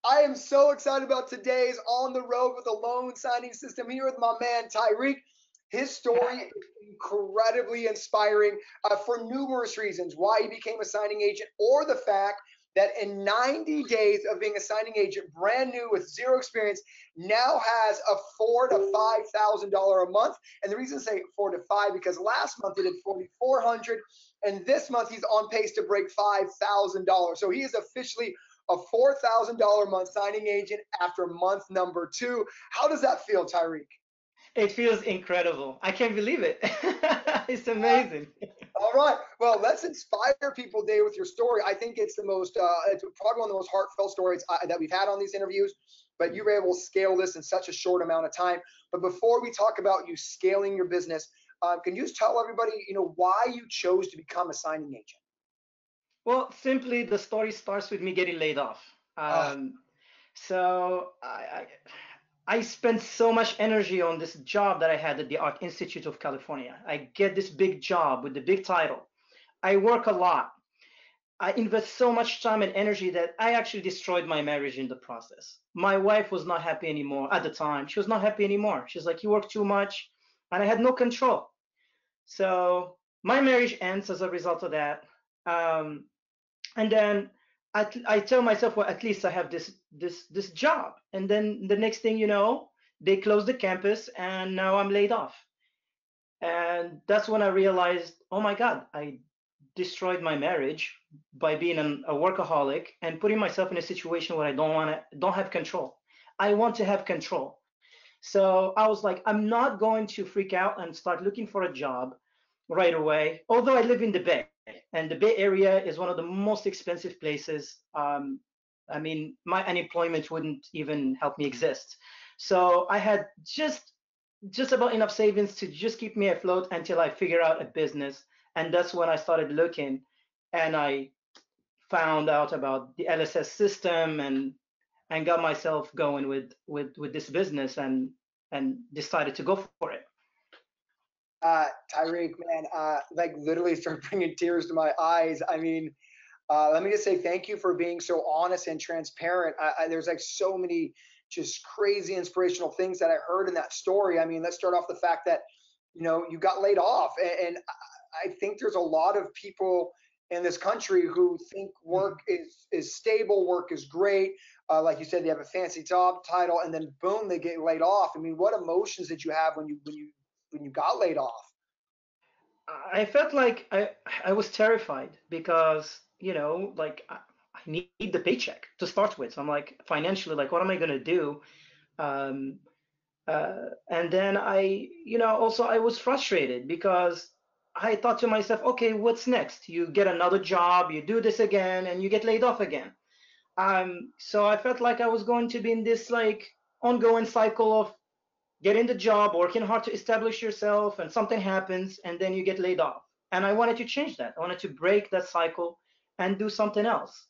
I am so excited about today's On the Road with a Loan Signing System here with my man Tyreek. His story is incredibly inspiring for numerous reasons why he became a signing agent, or the fact that in 90 days of being a signing agent, brand new with zero experience, now has a $4,000 to $5,000 a month. And the reason I say 4 to 5 because last month he did 4,400, and this month he's on pace to break $5,000. So he is officially a $4,000 a month signing agent after month number 2. How does that feel, Tyreek? It feels incredible. I can't believe it. It's amazing. All right. Well, let's inspire people today with your story. I think it's it's probably one of the most heartfelt stories that we've had on these interviews. But you were able to scale this in such a short amount of time. But before we talk about you scaling your business, can you just tell everybody, why you chose to become a signing agent? Well, simply the story starts with me getting laid off. Oh, So I spent so much energy on this job that I had at the Art Institute of California. I get this big job with the big title. I work a lot. I invest so much time and energy that I actually destroyed my marriage in the process. My wife was not happy anymore at the time. She was not happy anymore. She's like, you work too much. And I had no control. So my marriage ends as a result of that. Um, and then I tell myself, well, at least I have this job. And then the next thing you know, they close the campus, and now I'm laid off. And that's when I realized, oh my God, I destroyed my marriage by being a workaholic and putting myself in a situation where I don't have control. I want to have control. So I was like, I'm not going to freak out and start looking for a job right away. Although I live in the Bay, and the Bay Area is one of the most expensive places. I mean, my unemployment wouldn't even help me exist. So I had just about enough savings to just keep me afloat until I figure out a business. And that's when I started looking, and I found out about the LSS system and got myself going with this business and decided to go for it. Tyreek, man, like literally started bringing tears to my eyes. I mean, let me just say thank you for being so honest and transparent. There's like so many just crazy inspirational things that I heard in that story. I mean, let's start off the fact that you got laid off, and I think there's a lot of people in this country who think work Mhm. is stable, work is great. Like you said, they have a fancy job title, and then boom, they get laid off. I mean, what emotions did you have when you got laid off? I felt like I was terrified because, like I need the paycheck to start with. So I'm like financially, like, what am I gonna do? Um, and then also I was frustrated because I thought to myself, okay, what's next? You get another job, you do this again, and you get laid off again. So I felt like I was going to be in this like ongoing cycle of getting the job, working hard to establish yourself, and something happens, and then you get laid off. And I wanted to change that. I wanted to break that cycle and do something else.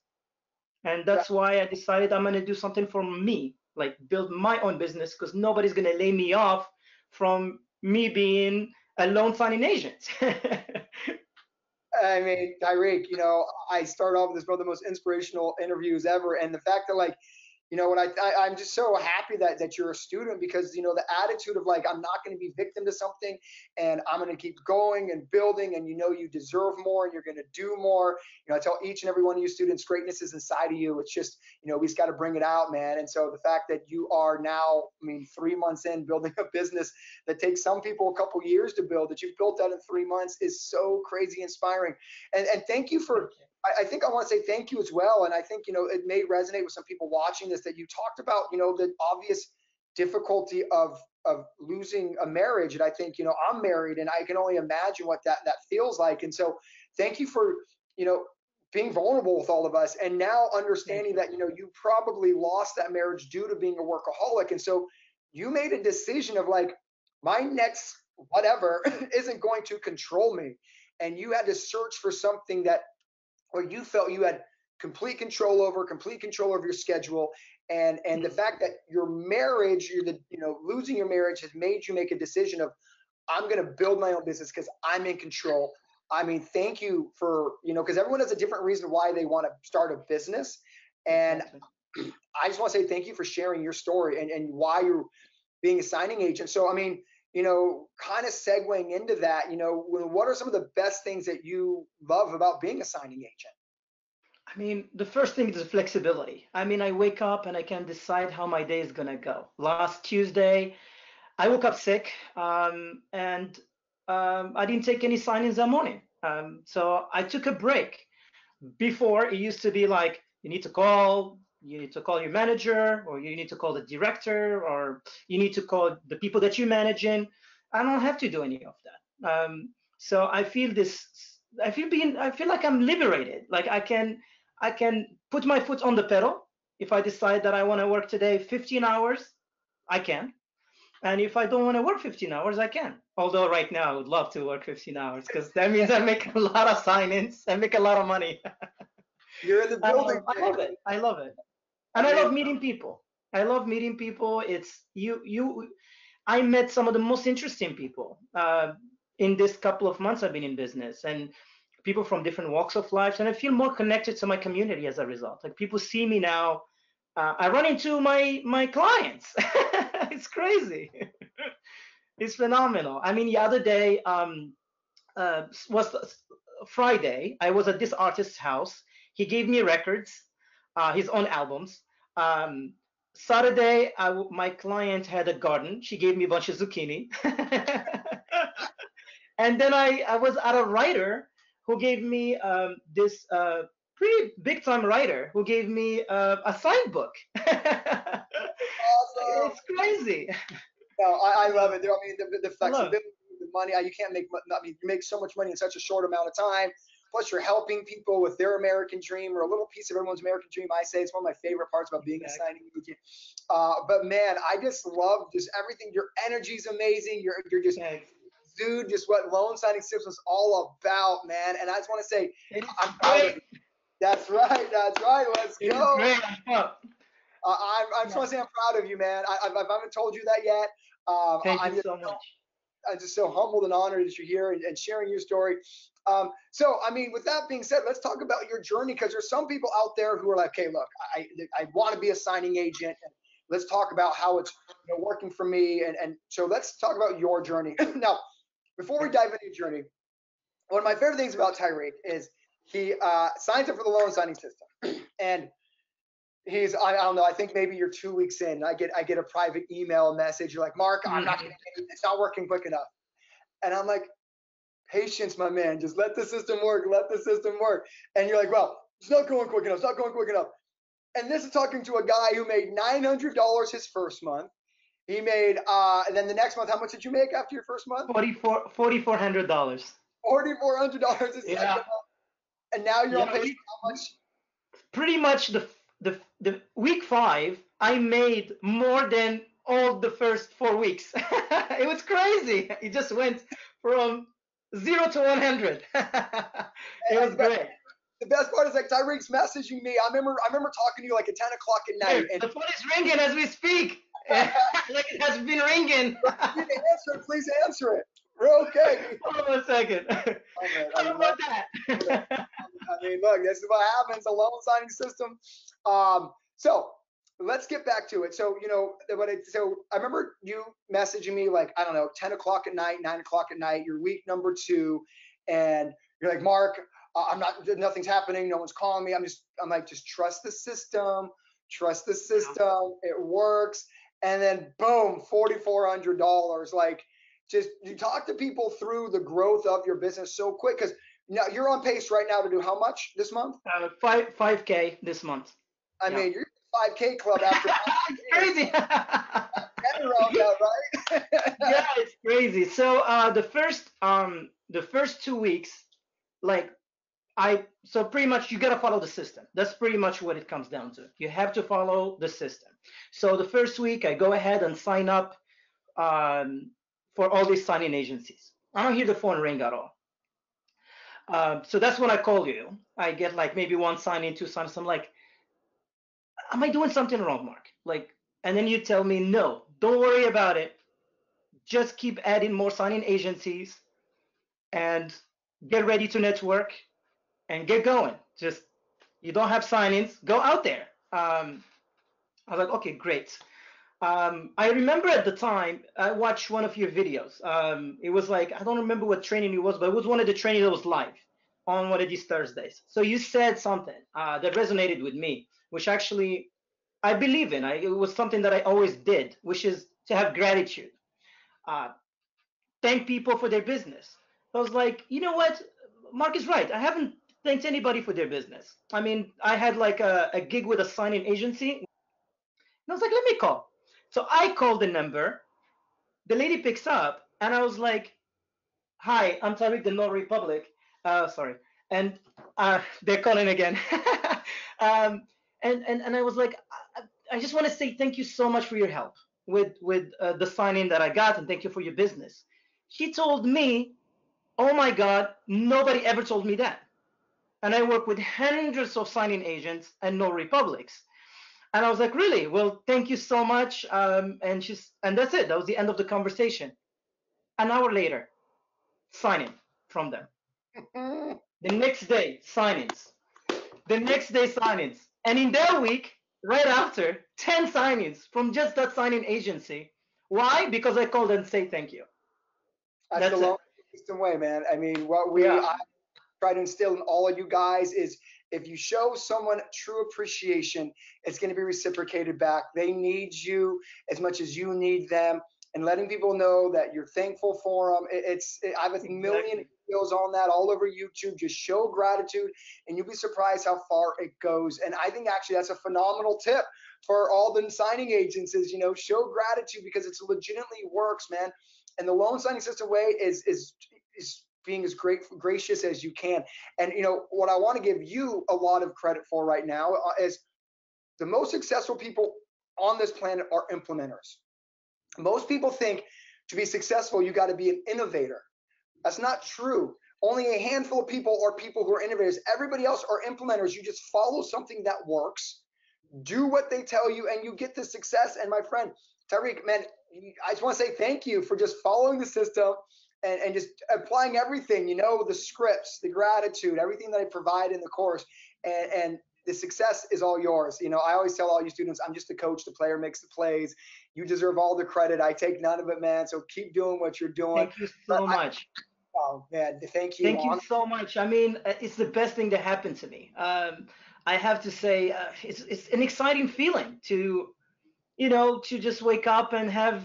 And that's why I decided I'm going to do something for me, like build my own business, because nobody's going to lay me off from me being a loan signing agent. I mean, Tyreek, I start off with this one of the most inspirational interviews ever, and the fact that what I'm just so happy that you're a student, because the attitude of like, I'm not going to be victim to something, and I'm going to keep going and building, and you deserve more, and you're going to do more. I tell each and every one of you students, greatness is inside of you. It's just we just got to bring it out, man. And so the fact that you are now, I mean, 3 months in building a business that takes some people a couple years to build, that you've built that in 3 months, is so crazy inspiring. And thank you for, Thank you. I think I want to say thank you as well. And I think, it may resonate with some people watching this, that you talked about, the obvious difficulty of losing a marriage. And I think, I'm married, and I can only imagine what that feels like. And so thank you for, you know, being vulnerable with all of us, and now Thank understanding you. that, you probably lost that marriage due to being a workaholic. And so you made a decision of like, my next whatever isn't going to control me. And you had to search for something that where you felt you had complete control over your schedule. And the Mhm. fact that your marriage, losing your marriage has made you make a decision of, I'm going to build my own business because I'm in control. I mean, thank you for, because everyone has a different reason why they want to start a business. And Exactly. I just want to say thank you for sharing your story and why you're being a signing agent. So, I mean, kind of segueing into that, what are some of the best things that you love about being a signing agent? I mean, the first thing is flexibility. I mean, I wake up and I can decide how my day is gonna go. Last Tuesday, I woke up sick, and I didn't take any signings that morning. So I took a break. Before, it used to be like you need to call your manager, or you need to call the director, or you need to call the people that you're managing. I don't have to do any of that. So I feel like I'm liberated. Like I can put my foot on the pedal. If I decide that I want to work today 15 hours, I can. And if I don't want to work 15 hours, I can. Although right now I would love to work 15 hours because that means I make a lot of sign-ins. I make a lot of money. You're in the building. I love it. I love it. And I love meeting people. I love meeting people. It's I met some of the most interesting people in this couple of months I've been in business, and people from different walks of life. And I feel more connected to my community as a result. Like people see me now. I run into my clients. It's crazy. It's phenomenal. I mean, the other day was Friday. I was at this artist's house. He gave me records, his own albums. Um, Saturday, my client had a garden. She gave me a bunch of zucchini. And then I was at a writer who gave me this pretty big time writer who gave me a signed book. Awesome. It's crazy. No, I love it. I mean, the I love it. flexibility, the money. You can't make. I mean, you make so much money in such a short amount of time. Plus, you're helping people with their American dream, or a little piece of everyone's American dream. I say it's one of my favorite parts about being a signing agent. But man, I just love just everything. Your energy's amazing. You're just Thanks. dude. Just what loan signing systems is all about, man. And I just want to say, It is I'm proud of great. you. That's right. That's right. Let's It is go. great. I'm pumped. I just want to say I'm proud of you, man. I haven't told you that yet. Thank I'm you so much. just so humbled and honored that you're here and sharing your story. So, I mean, with that being said, let's talk about your journey, because there's some people out there who are like, "Okay, look, I want to be a signing agent, and let's talk about how it's working for me." And so let's talk about your journey. Now, before we dive into your journey, one of my favorite things about Tyreek is he signs up for the loan signing system, and I don't know, I think maybe you're 2 weeks in. I get a private email message. You're like, "Mark, I'm not gonna get it. It's not working quick enough." And I'm like, "Patience, my man. Just let the system work. Let the system work." And you're like, "Well, it's not going quick enough. It's not going quick enough." And this is talking to a guy who made $900 his first month. He made and then the next month, how much did you make after your first month? $4,400. $4,400 his second Yeah. month. And now you're on Yeah, pace for how much? pretty much the week 5, I made more than all the first 4 weeks. It was crazy. It just went from 0 to 100. It was great. The best part is like Tyreek's messaging me. I remember talking to you like at 10 o'clock at night. Dude, the phone is ringing as we speak. Like it has been ringing. Please answer it. We're okay. Hold on a second. How about that? I mean, look, this is what happens. A loan signing system. So let's get back to it. So so I remember you messaging me like, I don't know, 10 o'clock at night, 9 o'clock at night. You're week number 2, and you're like, "Mark, nothing's happening. No one's calling me. I'm like, just trust the system. Trust the system. It works." And then boom, $4,400. Like, just you talk to people through the growth of your business so quick, because now you're on pace right now to do how much this month? 5K this month. I mean, you're 5K club after It's crazy. around that, right? Yeah, it's crazy. So the first 2 weeks, like so pretty much you gotta follow the system. That's pretty much what it comes down to. You have to follow the system. So the first week I go ahead and sign up for all these signing agencies. I don't hear the phone ring at all. So that's when I call you. I get like maybe one sign in, 2 signs. I'm like, am I doing something wrong, Mark? Like, and then you tell me, no, don't worry about it. Just keep adding more signing agencies and get ready to network and get going. Just, you don't have sign-ins, go out there. I was like, okay, great. I remember at the time I watched one of your videos. It was like, I don't remember what training it was, but it was one of the training that was live on one of these Thursdays. So you said something that resonated with me, which actually I believe in. It was something that I always did, which is to have gratitude. Uh, thank people for their business. I was like, you know what? Mark is right. I haven't thanked anybody for their business. I mean, I had like a gig with a signing agency. And I was like, let me call. So I called the number. The lady picks up, and I was like, hi, I'm Tyreek, the Notary Public. Sorry. And they're calling again. um, and I was like, I just want to say thank you so much for your help with the signing that I got, and thank you for your business. She told me, oh my God, nobody ever told me that. And I work with hundreds of signing agents and no republics. And I was like, really? Well, thank you so much. And that's it. That was the end of the conversation. An hour later, signing from them. The next day, signings. The next day, signings. And in that week, right after, 10 signings from just that signing agency. Why? Because I called and say thank you. That's the That's it. loan system way, man. I mean, what Yeah. I try to instill in all of you guys is if you show someone true appreciation, it's going to be reciprocated back. They need you as much as you need them, and letting people know that you're thankful for them. I have a million Exactly. videos on that all over YouTube. Just show gratitude, and you'll be surprised how far it goes. And I think actually that's a phenomenal tip for all the signing agents is, show gratitude because it's legitimately works, man. And the loan signing system way is being as gracious as you can. And what I want to give you a lot of credit for right now is the most successful people on this planet are implementers. Most people think to be successful, you got to be an innovator. That's not true. Only a handful of people are people who are innovators. Everybody else are implementers. You just follow something that works, do what they tell you, and you get the success. And my friend Tyreek, man, I just want to say thank you for just following the system and just applying everything, the scripts, the gratitude, everything that I provide in the course. And the success is all yours. I always tell all you students, I'm just the coach. The player makes the plays. You deserve all the credit. I take none of it, man. So keep doing what you're doing. Thank you But so much. oh man, thank you. Thank you so much. I mean, it's the best thing that happened to me. I have to say, it's an exciting feeling to just wake up and have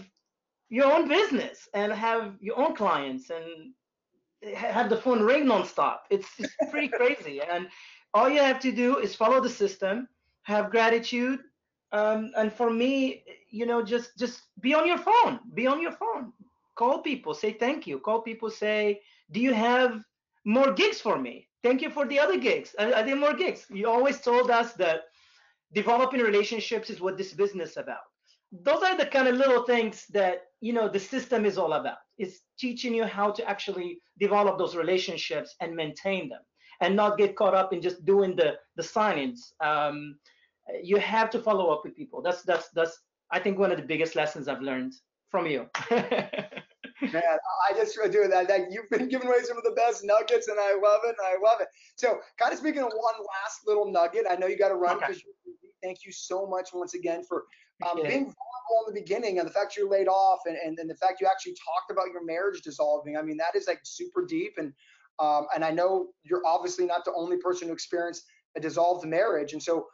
your own business and have your own clients and have the phone ring nonstop. It's pretty crazy. And all you have to do is follow the system, have gratitude, and for me, just be on your phone. Be on your phone. Call people, say thank you. Call people, say, do you have more gigs for me? Thank you for the other gigs. I did more gigs. You always told us that developing relationships is what this business is about. Those are the kind of little things that the system is all about. It's teaching you how to actually develop those relationships and maintain them and not get caught up in just doing the signings. You have to follow up with people. That's I think one of the biggest lessons I've learned from you. Man, I just do that. You've been giving away some of the best nuggets, and I love it. I love it. So, kind of speaking of one last little nugget, I know you got to run Okay. because thank you so much once again for Appreciate being it. vulnerable in the beginning, and the fact you're laid off, and the fact you actually talked about your marriage dissolving. I mean, that is like super deep, and I know you're obviously not the only person who experienced a dissolved marriage, and so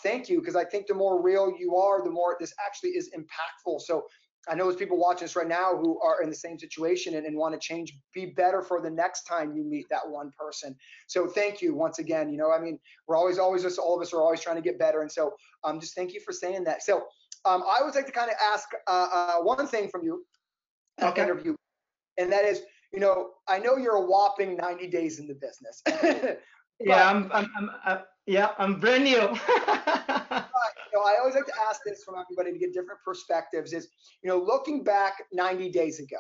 thank you because I think the more real you are, the more this actually is impactful. So I know there's people watching this right now who are in the same situation and want to change, be better for the next time you meet that one person. So thank you once again. I mean, we're always just all of us are always trying to get better. And so just thank you for saying that. So I would like to kind of ask one thing from you in an Okay. interview, and that is, I know you're a whopping 90 days in the business, Yeah, but I'm brand new. I always like to ask this from everybody to get different perspectives is, looking back 90 days ago,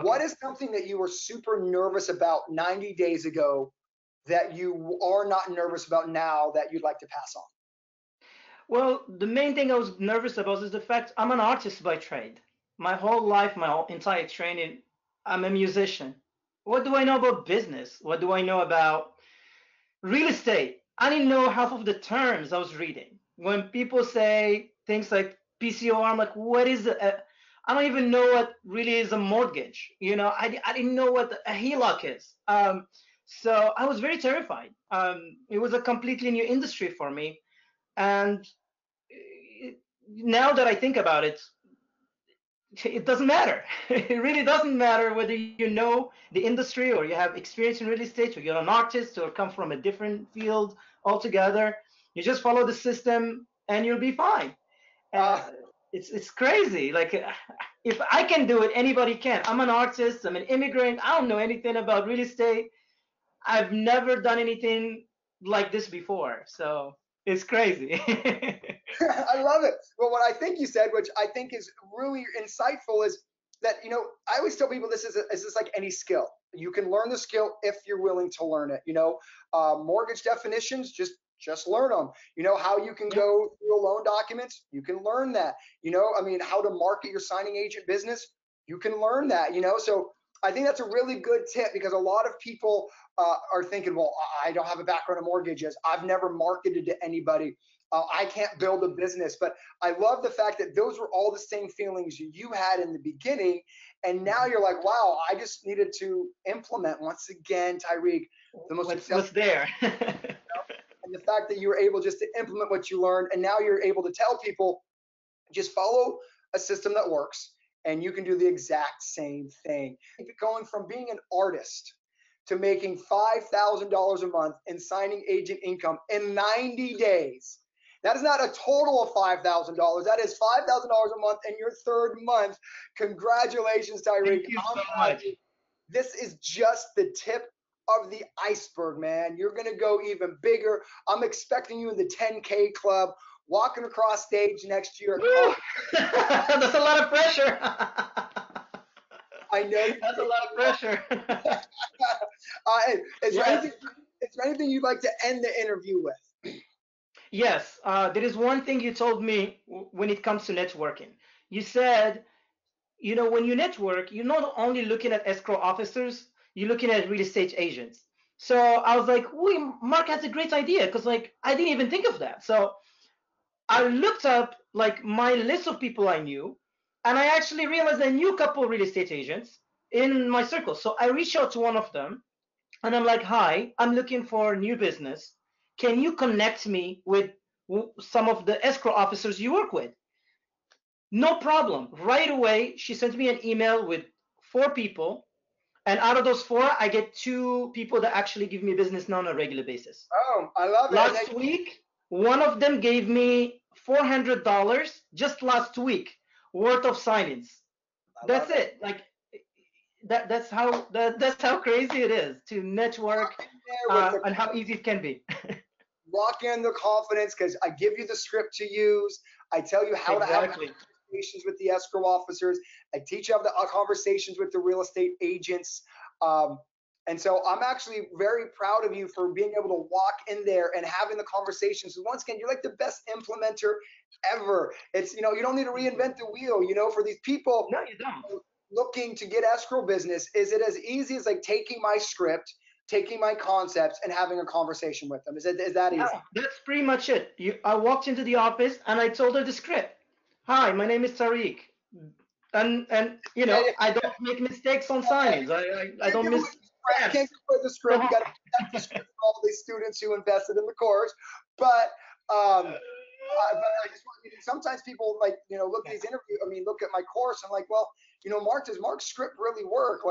what Okay. is something that you were super nervous about 90 days ago that you are not nervous about now that you'd like to pass on? Well, the main thing I was nervous about is the fact I'm an artist by trade. My whole life, my whole entire training, I'm a musician. What do I know about business? What do I know about real estate? I didn't know half of the terms I was reading. When people say things like PCOR. I'm like, what is it? I don't even know what really is a mortgage. I didn't know what a HELOC is. So I was very terrified. It was a completely new industry for me. And now that I think about it, it doesn't matter. It really doesn't matter whether you know the industry or you have experience in real estate or you're an artist or come from a different field altogether. You just follow the system and you'll be fine. It's crazy. Like if I can do it, anybody can. I'm an artist. I'm an immigrant. I don't know anything about real estate. I've never done anything like this before. So it's crazy. I love it. Well, what I think you said, which I think is really insightful, is that I always tell people this is like any skill. You can learn the skill if you're willing to learn it. Mortgage definitions, just learn them. How you can go through a loan documents, you can learn that. How to market your signing agent business, you can learn that. So I think that's a really good tip, because a lot of people are thinking, well, I don't have a background in mortgages. I've never marketed to anybody. I can't build a business. But I love the fact that those were all the same feelings you had in the beginning. And now you're like, wow, I just needed to implement, once again, Tyreek, the most what's there. And the fact that you were able just to implement what you learned, and now you're able to tell people, just follow a system that works and you can do the exact same thing. Going from being an artist to making $5,000 a month in signing agent income in 90 days. That is not a total of $5,000. That is $5,000 a month in your third month. Congratulations, Tyreek. Thank you so much. This is just the tip of the iceberg, man. You're going to go even bigger. I'm expecting you in the 10K club, walking across stage next year. That's a lot of pressure. I know. That's a lot of pressure. Is there anything you'd like to end the interview with? Yes, there is one thing you told me when it comes to networking. You said, when you network, you're not only looking at escrow officers, you're looking at real estate agents. So I was like, Mark has a great idea, because I didn't even think of that. So I looked up my list of people I knew, and I actually realized I knew a couple of real estate agents in my circle. So I reached out to one of them, and I'm like, hi, I'm looking for new business. Can you connect me with some of the escrow officers you work with? No problem. Right away, she sent me an email with 4 people. And out of those 4, I get 2 people that actually give me business now on a regular basis. Oh, I love it. Last week, one of them gave me $400 just last week worth of signings. That's it. That's how crazy it is to network, and how easy it can be. Lock in the confidence, because I give you the script to use. I tell you how to have conversations with the escrow officers. I teach you how to have conversations with the real estate agents. And so I'm actually very proud of you for being able to walk in there and having the conversations. Once again, you're like the best implementer ever. It's, you don't need to reinvent the wheel, for these people. No, you don't. Looking to get escrow business. Is it as easy as taking my script, taking my concepts, and having a conversation with them? Is that easy? Yeah, that's pretty much it. I walked into the office and I told her the script. Hi, my name is Tyreek, and I don't make mistakes on signings. I don't miss. I can't put the script. You got to protect the script for all these students who invested in the course. But I just want you to, sometimes people look at these interviews. Look at my course and well, Mark, does Mark's script really work?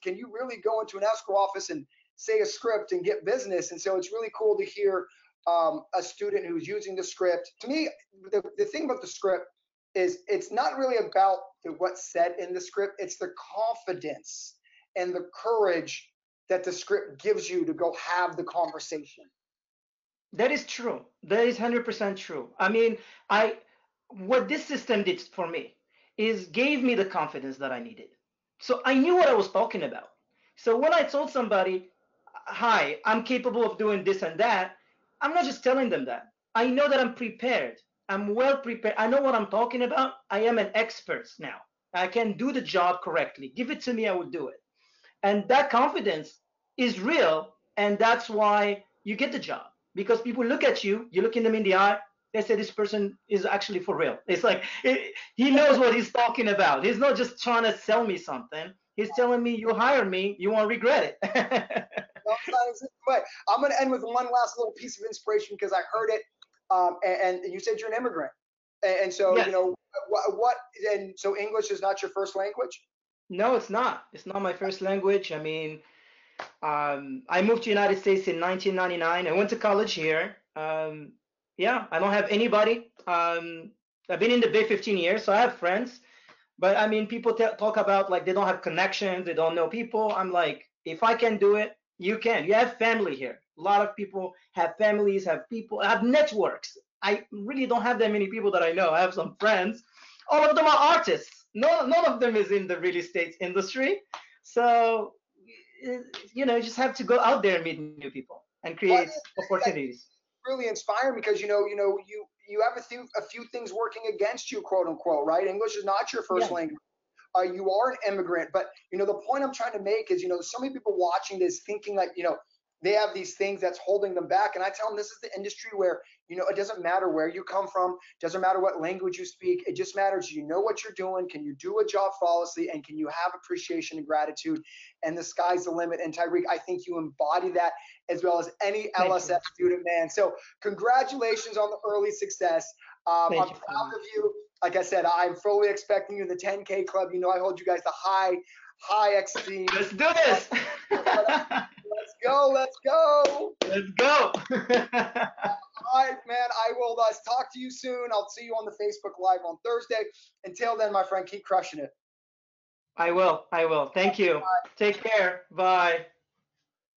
Can you really go into an escrow office and say a script and get business? And so it's really cool to hear a student who's using the script. To me, the thing about the script is it's not really about what's said in the script. It's the confidence and the courage that the script gives you to go have the conversation. That is true. That is 100% true. What this system did for me is gave me the confidence that I needed. So I knew what I was talking about. So when I told somebody, hi, I'm capable of doing this and that, I'm not just telling them that. I know that I'm prepared. I'm well prepared. I know what I'm talking about. I am an expert now. I can do the job correctly. Give it to me, I will do it. And that confidence is real, and that's why you get the job. Because people look at you, you look in them in the eye, they say this person is actually for real. It's like he knows what he's talking about. He's not just trying to sell me something. He's telling me, you hire me, you won't regret it. No, it's not existing. But I'm going to end with one last little piece of inspiration because I heard it, and you said you're an immigrant, and so Yes. what, and so English is not your first language. No, it's not. It's not my first language. I mean, I moved to United States in 1999. I went to college here. Yeah, I don't have anybody. I've been in the Bay 15 years, so I have friends. But I mean, people talk about like they don't have connections, they don't know people. I'm like, if I can do it, you can. You have family here. A lot of people have families, have people, have networks. I really don't have that many people that I know. I have some friends. All of them are artists. None of them is in the real estate industry. So, you just have to go out there and meet new people and What create opportunities. really inspiring because you have a few things working against you, quote unquote, right? English is not your first Yeah, language. You are an immigrant, but the point I'm trying to make is so many people watching this thinking like they have these things that's holding them back, and I tell them this is the industry where it doesn't matter where you come from, doesn't matter what language you speak, it just matters you know what you're doing, can you do a job flawlessly, and can you have appreciation and gratitude, and the sky's the limit. And Tyreek, I think you embody that as well as any thank you. LSF student, man. So congratulations on the early success. I'm Thank you so proud much. of you. Like I said, I'm fully expecting you in the 10K club. I hold you guys to high esteem. Let's do this. Let's go. Let's go. Let's go. All right, man. I will talk to you soon. I'll see you on the Facebook Live on Thursday. Until then, my friend, keep crushing it. I will. I will. Thank you. Take care. Bye.